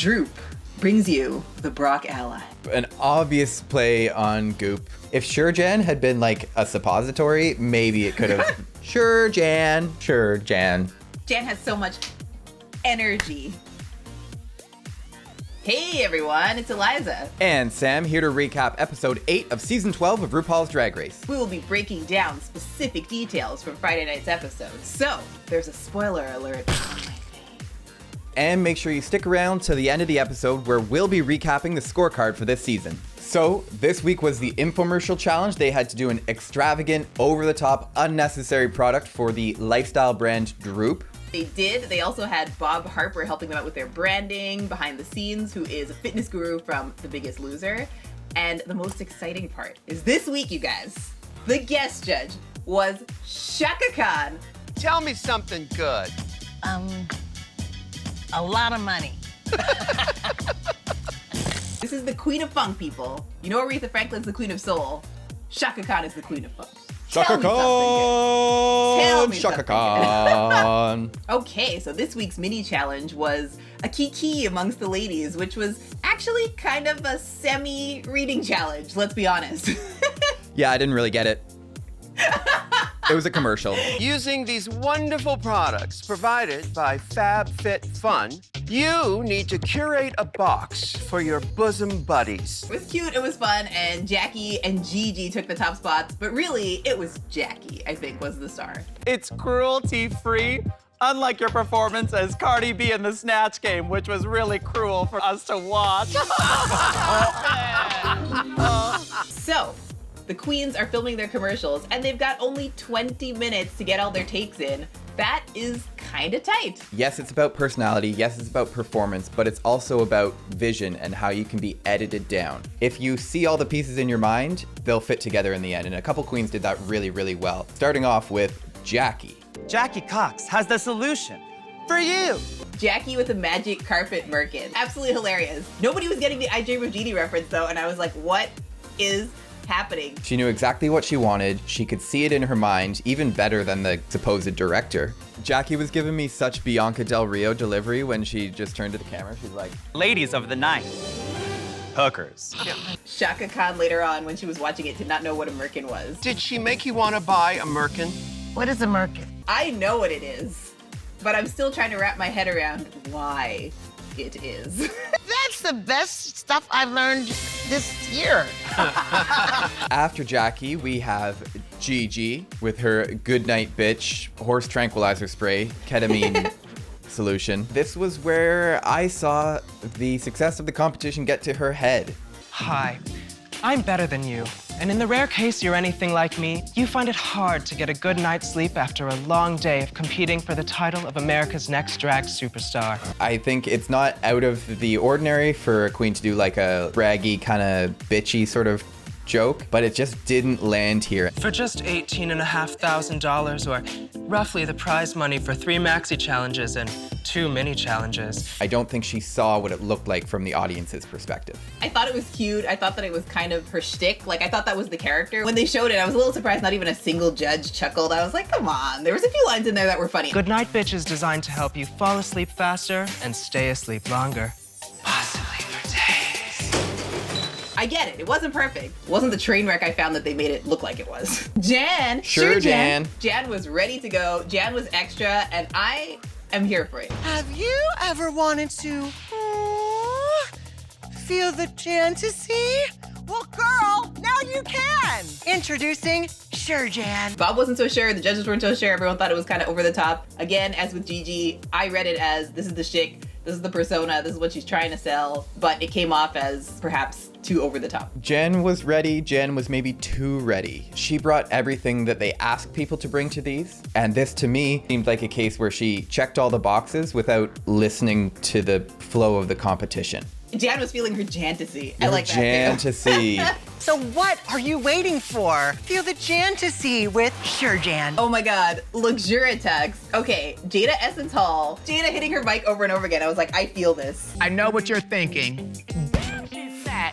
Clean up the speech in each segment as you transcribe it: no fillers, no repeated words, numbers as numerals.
Droop brings you the Brock Ally. An obvious play on Goop. If Jan had been like a suppository, maybe it could have. Jan. Jan has so much energy. Hey everyone, it's Eliza. And Sam here to recap episode 8 of season 12 of RuPaul's Drag Race. We will be breaking down specific details from Friday night's episode. So, there's a spoiler alert. And make sure you stick around to the end of the episode where we'll be recapping the scorecard for this season. So, this week was the infomercial challenge. They had to do an extravagant, over-the-top, unnecessary product for the lifestyle brand Droop. They did. They also had Bob Harper helping them out with their branding behind the scenes, who is a fitness guru from The Biggest Loser. And the most exciting part is this week, you guys, the guest judge was Chaka Khan. Tell me something good. A lot of money. This is the Queen of Funk, people. You know Aretha Franklin's the Queen of Soul. Chaka Khan is the Queen of Funk. Chaka Khan! Tell me Chaka something Khan! Okay, so this week's mini challenge was a kiki amongst the ladies, which was actually kind of a semi-reading challenge, let's be honest. Yeah, I didn't really get it. It was a commercial. Using these wonderful products provided by FabFitFun, you need to curate a box for your bosom buddies. It was cute, it was fun, and Jackie and Gigi took the top spots, but really, it was Jackie, I think, was the star. It's cruelty-free, unlike your performance as Cardi B in the Snatch Game, which was really cruel for us to watch. So, the queens are filming their commercials, and they've got only 20 minutes to get all their takes in. That is kind of tight. Yes, it's about personality. Yes, it's about performance, but it's also about vision and how you can be edited down. If you see all the pieces in your mind, they'll fit together in the end. And a couple queens did that really, really well. Starting off with Jackie. Jackie Cox has the solution for you. Jackie with a magic carpet merkin. Absolutely hilarious. Nobody was getting the I Dream of Jeannie reference though, and I was like, what is happening? She knew exactly what she wanted. She could see it in her mind, even better than the supposed director. Jackie was giving me such Bianca Del Rio delivery when she just turned to the camera. She's like, Ladies of the night, hookers. Chaka Khan later on, when she was watching it, did not know what a merkin was. Did she make you want to buy a merkin? What is a merkin? I know what it is, but I'm still trying to wrap my head around why it is. That's the best stuff I've learned this year. After Jackie, we have Gigi with her Goodnight Bitch horse tranquilizer spray, ketamine solution. This was where I saw the success of the competition get to her head. Hi, I'm better than you. And in the rare case you're anything like me, you find it hard to get a good night's sleep after a long day of competing for the title of America's Next Drag Superstar. I think it's not out of the ordinary for a queen to do like a braggy, kind of bitchy sort of joke, but it just didn't land here. For just $18,500, or roughly the prize money for 3 maxi challenges and 2 mini challenges. I don't think she saw what it looked like from the audience's perspective. I thought it was cute. I thought that it was kind of her shtick. Like, I thought that was the character. When they showed it, I was a little surprised not even a single judge chuckled. I was like, come on. There was a few lines in there that were funny. Goodnight Bitch is designed to help you fall asleep faster and stay asleep longer. Possibly for days. I get it. It wasn't perfect. It wasn't the train wreck I found that they made it look like it was. Jan. Jan. Jan was ready to go. Jan was extra, and I am here for it. Have you ever wanted to feel the JAN-tasy? Well, girl, now you can. Introducing Jan. Bob wasn't so sure. The judges weren't so sure. Everyone thought it was kind of over the top. Again, as with Gigi, I read it as this is the shtick. This is the persona. This is what she's trying to sell. But it came off as perhaps too over the top. Jen was ready. Jen was maybe too ready. She brought everything that they asked people to bring to these. And this, to me, seemed like a case where she checked all the boxes without listening to the flow of the competition. Jan was feeling her JAN-tasy. I like that too. JAN-tasy. So what are you waiting for? Feel the JAN-tasy with Jan. Oh my God, Luxuritex. Okay, Jada Essence Hall. Jada hitting her mic over and over again. I was like, I feel this. I know what you're thinking.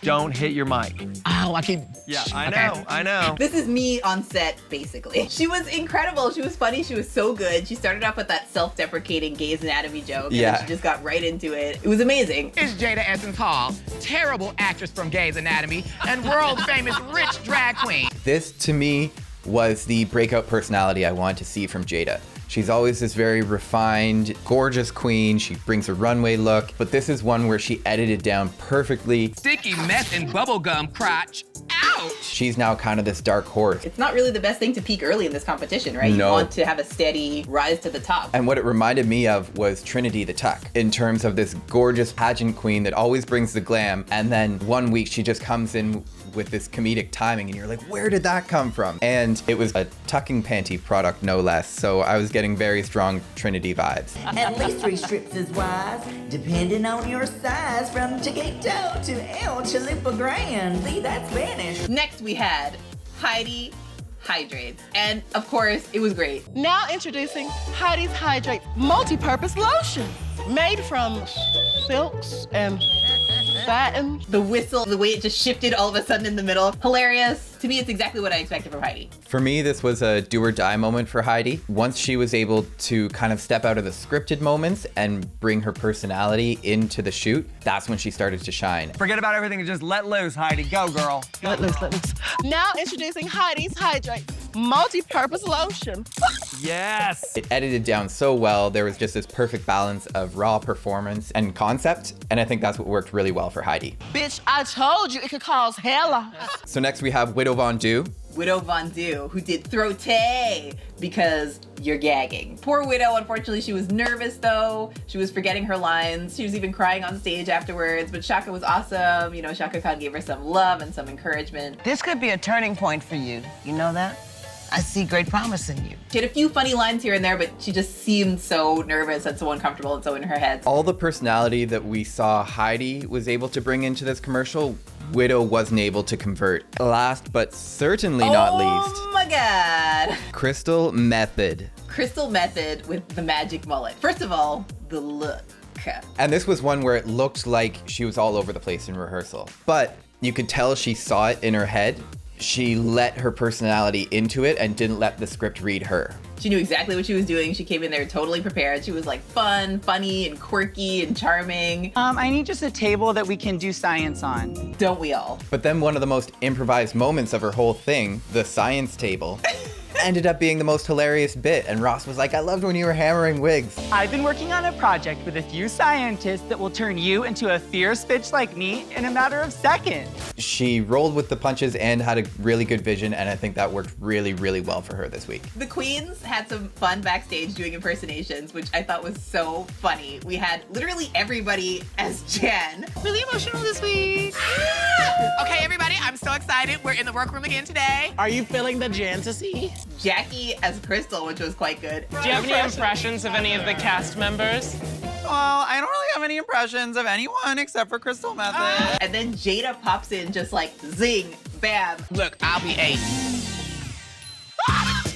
Don't hit your mic. Ow, I keep... Yeah, I Okay. know, I know. This is me on set, basically. She was incredible. She was funny. She was so good. She started off with that self-deprecating Grey's Anatomy joke. Yeah. And then she just got right into it. It was amazing. It's Jada Essence Hall, terrible actress from Grey's Anatomy and world-famous rich drag queen. This, to me, was the breakout personality I wanted to see from Jada. She's always this very refined, gorgeous queen. She brings a runway look, but this is one where she edited down perfectly. Sticky mess and bubblegum crotch. Ouch! She's now kind of this dark horse. It's not really the best thing to peak early in this competition, right? No. You want to have a steady rise to the top. And what it reminded me of was Trinity the Tuck, in terms of this gorgeous pageant queen that always brings the glam, and then one week she just comes in with this comedic timing and you're like, where did that come from? And it was a tucking panty product, no less, so I was getting very strong Trinity vibes. At least 3 strips is wise, depending on your size, from Chiquito to El Chalupa Grand. See, that's Spanish. Next we had Heidi Hydrates. And of course, it was great. Now introducing Heidi's Hydrate Multi-Purpose Lotion. Made from silks and satin. The whistle, the way it just shifted all of a sudden in the middle. Hilarious. To me, it's exactly what I expected from Heidi. For me, this was a do or die moment for Heidi. Once she was able to kind of step out of the scripted moments and bring her personality into the shoot, that's when she started to shine. Forget about everything and just let loose, Heidi. Go, girl. Let loose, let loose. Now introducing Heidi's Hydrate Multi-Purpose Lotion. Yes. It edited down so well. There was just this perfect balance of raw performance and concept, and I think that's what worked really well for Heidi. Bitch, I told you it could cause hella. So next we have Widow Von Du. Widow Von Du, who did Throw-tay because you're gagging. Poor Widow, unfortunately, she was nervous though. She was forgetting her lines. She was even crying on stage afterwards, but Chaka was awesome. You know, Chaka Khan gave her some love and some encouragement. This could be a turning point for you. You know that? I see great promise in you. She had a few funny lines here and there, but she just seemed so nervous and so uncomfortable and so in her head. All the personality that we saw Heidi was able to bring into this commercial, Widow wasn't able to convert. Last but certainly not least, Oh my God. Crystal Method. Crystal Method with the magic mullet. First of all, the look. And this was one where it looked like she was all over the place in rehearsal, but you could tell she saw it in her head. She let her personality into it and didn't let the script read her. She knew exactly what she was doing. She came in there totally prepared. She was like fun, funny, and quirky and charming. I need just a table that we can do science on. Don't we all? But then one of the most improvised moments of her whole thing, the science table, ended up being the most hilarious bit. And Ross was like, I loved when you were hammering wigs. I've been working on a project with a few scientists that will turn you into a fierce bitch like me in a matter of seconds. She rolled with the punches and had a really good vision, and I think that worked really, really well for her this week. The queens had some fun backstage doing impersonations, which I thought was so funny. We had literally everybody as Jan. Really emotional this week. Okay, everybody, I'm so excited. We're in the workroom again today. Are you feeling the JAN-tasy? Jackie as Crystal, which was quite good. Do you have any impressions of any of the cast members? Well, I don't really have any impressions of anyone except for Crystal Method. And then Jada pops in just like zing, bam. Look, I'll be 8.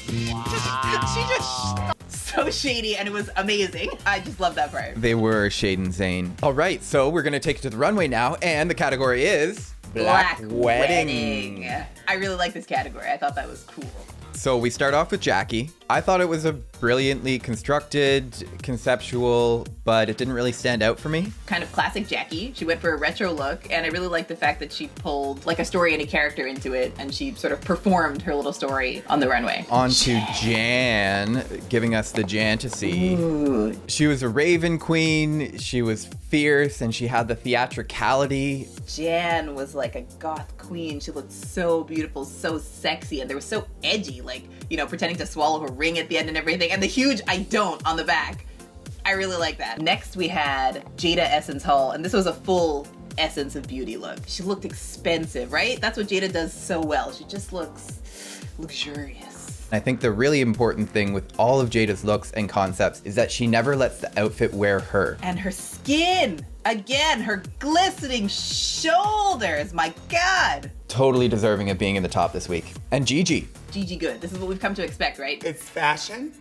She just so shady and it was amazing. I just love that part. They were Shade and Zane. All right, so we're gonna take it to the runway now, and the category is Black Wedding. I really like this category. I thought that was cool. So we start off with Jackie. I thought it was a brilliantly constructed, conceptual, but it didn't really stand out for me. Kind of classic Jackie. She went for a retro look, and I really like the fact that she pulled like a story and a character into it, and she sort of performed her little story on the runway. On to Jan, giving us the JAN-tasy. Ooh. She was a Raven Queen, she was fierce, and she had the theatricality. Jan was like a goth queen. She looked so beautiful, so sexy, and they were so edgy, like, you know, pretending to swallow her ring at the end and everything, and the huge I don't on the back. I really like that. Next we had Jada Essence Hall, and this was a full Essence of Beauty look. She looked expensive, right? That's what Jada does so well. She just looks luxurious. I think the really important thing with all of Jada's looks and concepts is that she never lets the outfit wear her. And her skin, again, her glistening shoulders, my God. Totally deserving of being in the top this week. And Gigi. Gigi good. This is what we've come to expect, right? It's fashion?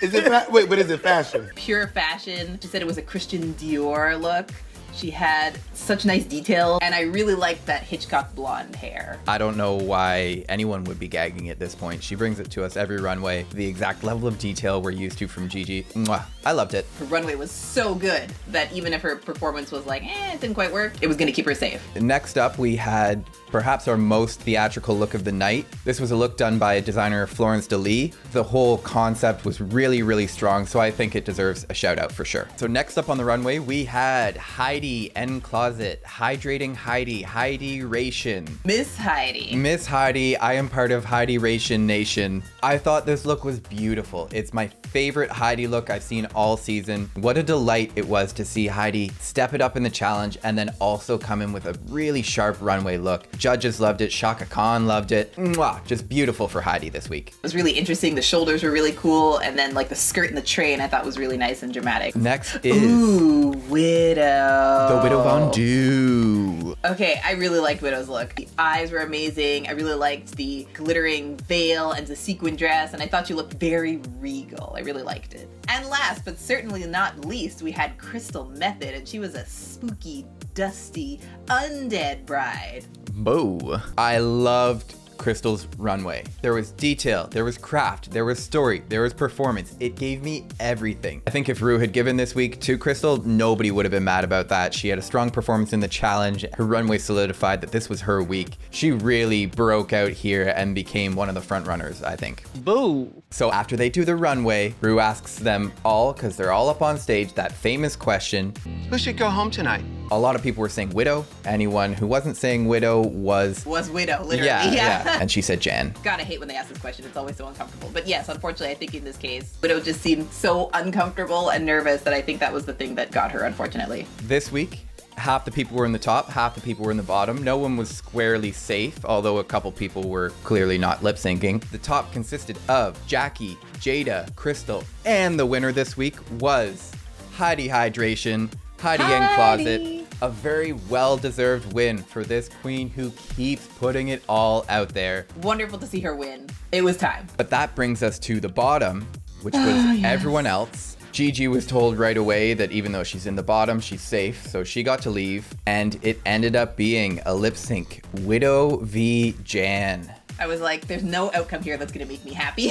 Is it wait, but is it fashion? Pure fashion. She said it was a Christian Dior look. She had such nice detail, and I really liked that Hitchcock blonde hair. I don't know why anyone would be gagging at this point. She brings it to us every runway. The exact level of detail we're used to from Gigi. Mwah. I loved it. Her runway was so good that even if her performance was like, it didn't quite work, it was gonna keep her safe. Next up, we had perhaps our most theatrical look of the night. This was a look done by designer Florence DeLee. The whole concept was really, really strong, so I think it deserves a shout out for sure. So next up on the runway, we had Heidi N Closet, Hydrating Heidi, Heidi-ration. Miss Heidi. Miss Heidi, I am part of Heidi-ration Nation. I thought this look was beautiful. It's my favorite Heidi look I've seen all season. What a delight it was to see Heidi step it up in the challenge and then also come in with a really sharp runway look. Judges loved it, Chaka Khan loved it. Mwah, just beautiful for Heidi this week. It was really interesting. The shoulders were really cool, and then like the skirt and the train I thought was really nice and dramatic. Next is Ooh, Widow. the Widow Von Du. Okay, I really liked Widow's look. The eyes were amazing. I really liked the glittering veil and the sequin dress, and I thought she looked very regal. I really liked it. And last, but certainly not least, we had Crystal Method, and she was a spooky, dusty, undead bride. Boo. I loved Crystal's runway. There was detail, there was craft, there was story, there was performance. It gave me everything. I think if Ru had given this week to Crystal, nobody would have been mad about that. She had a strong performance in the challenge. Her runway solidified that this was her week. She really broke out here and became one of the front runners, I think. Boo. So after they do the runway, Ru asks them all, because they're all up on stage, that famous question. Who should go home tonight? A lot of people were saying Widow. Anyone who wasn't saying Widow was Widow, literally. Yeah. And she said Jan. God, I hate when they ask this question. It's always so uncomfortable. But yes, unfortunately, I think in this case, Widow just seemed so uncomfortable and nervous that I think that was the thing that got her, unfortunately. This week, half the people were in the top, half the people were in the bottom. No one was squarely safe, although a couple people were clearly not lip syncing. The top consisted of Jackie, Jada, Crystal, and the winner this week was Heidi Hydration, Heidi N Closet. A very well-deserved win for this queen who keeps putting it all out there. Wonderful to see her win. It was time. But that brings us to the bottom, which was everyone else. Gigi was told right away that even though she's in the bottom, she's safe, so she got to leave. And it ended up being a lip sync, Widow v. Jan. I was like, there's no outcome here that's gonna make me happy.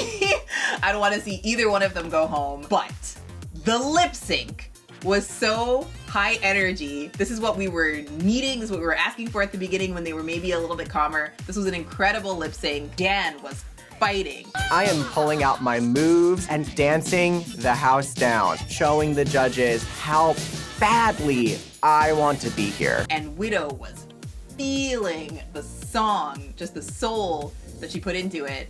I don't wanna see either one of them go home. But the lip sync was so high energy. This is what we were needing. This is what we were asking for at the beginning when they were maybe a little bit calmer. This was an incredible lip sync. Jan was fighting. I am pulling out my moves and dancing the house down, showing the judges how badly I want to be here. And Widow was feeling the song, just the soul that she put into it.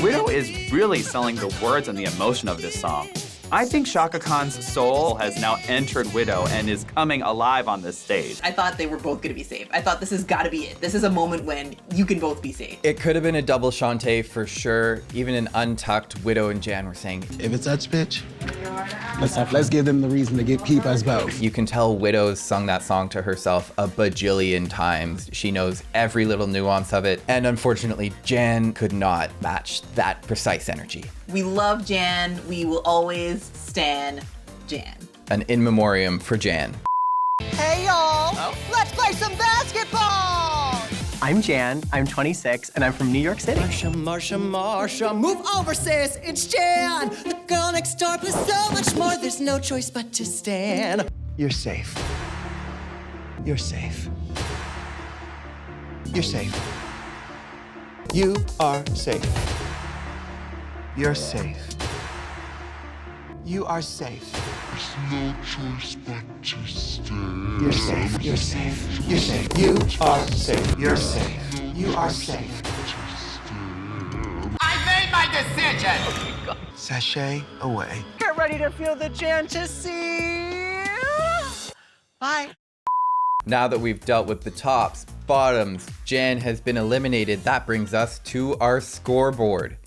Widow is really selling the words and the emotion of this song. I think Chaka Khan's soul has now entered Widow and is coming alive on this stage. I thought they were both gonna be safe. I thought this has gotta be it. This is a moment when you can both be safe. It could have been a double Shantae for sure. Even in Untucked, Widow and Jan were saying, if it's such bitch, let's give them the reason to keep us both. You can tell Widow's sung that song to herself a bajillion times. She knows every little nuance of it. And unfortunately, Jan could not match that precise energy. We love Jan. We will always stan Jan. An in memoriam for Jan. Hey, y'all. Let's play some basketball. I'm Jan, I'm 26, and I'm from New York City. Marsha, move over, sis, it's Jan. The girl next door, plus so much more, there's no choice but to stand. You're safe. You're safe. You're safe. You are safe. You're safe. You are safe. There's no choice but to stay. You're safe. You're safe. You're safe. You are safe. You're safe. You are safe. I made my decision! Oh my God. Sashay away. Get ready to feel the JAN-tasy. Bye. Now that we've dealt with the tops, bottoms, Jan has been eliminated, that brings us to our scoreboard.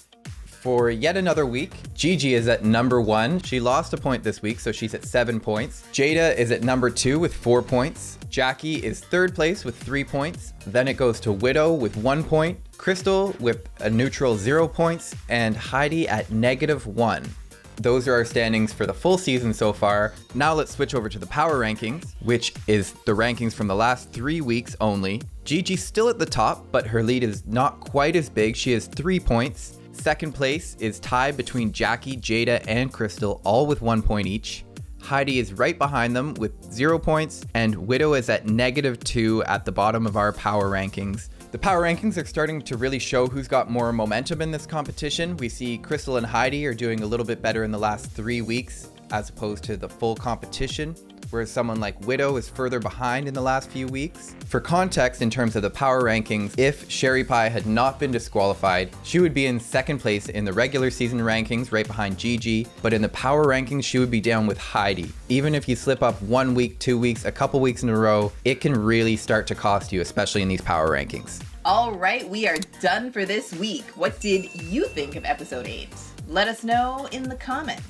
For yet another week, Gigi is at number 1. She lost a point this week, so she's at 7 points. Jada is at number 2 with 4 points. Jackie is 3rd place with 3 points. Then it goes to Widow with 1 point, Crystal with a neutral 0 points, and Heidi at -1. Those are our standings for the full season so far. Now let's switch over to the power rankings, which is the rankings from the last 3 weeks only. Gigi's still at the top, but her lead is not quite as big. She has 3 points. Second place is tied between Jackie, Jada, and Crystal, all with 1 point each. Heidi is right behind them with 0 points, and Widow is at -2 at the bottom of our power rankings. The power rankings are starting to really show who's got more momentum in this competition. We see Crystal and Heidi are doing a little bit better in the last 3 weeks as opposed to the full competition, whereas someone like Widow is further behind in the last few weeks. For context, in terms of the power rankings, if Sherry Pie had not been disqualified, she would be in second place in the regular season rankings, right behind Gigi, but in the power rankings, she would be down with Heidi. Even if you slip up 1 week, 2 weeks, a couple weeks in a row, it can really start to cost you, especially in these power rankings. All right, we are done for this week. What did you think of episode 8? Let us know in the comments.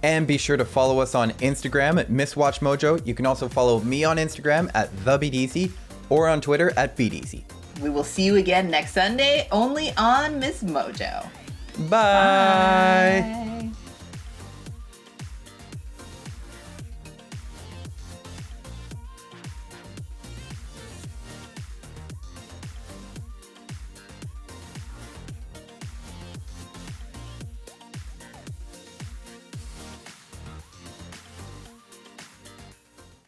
And be sure to follow us on Instagram at MsWatchMojo. You can also follow me on Instagram at TheBDC or on Twitter at BDC. We will see you again next Sunday, only on MsMojo. Bye.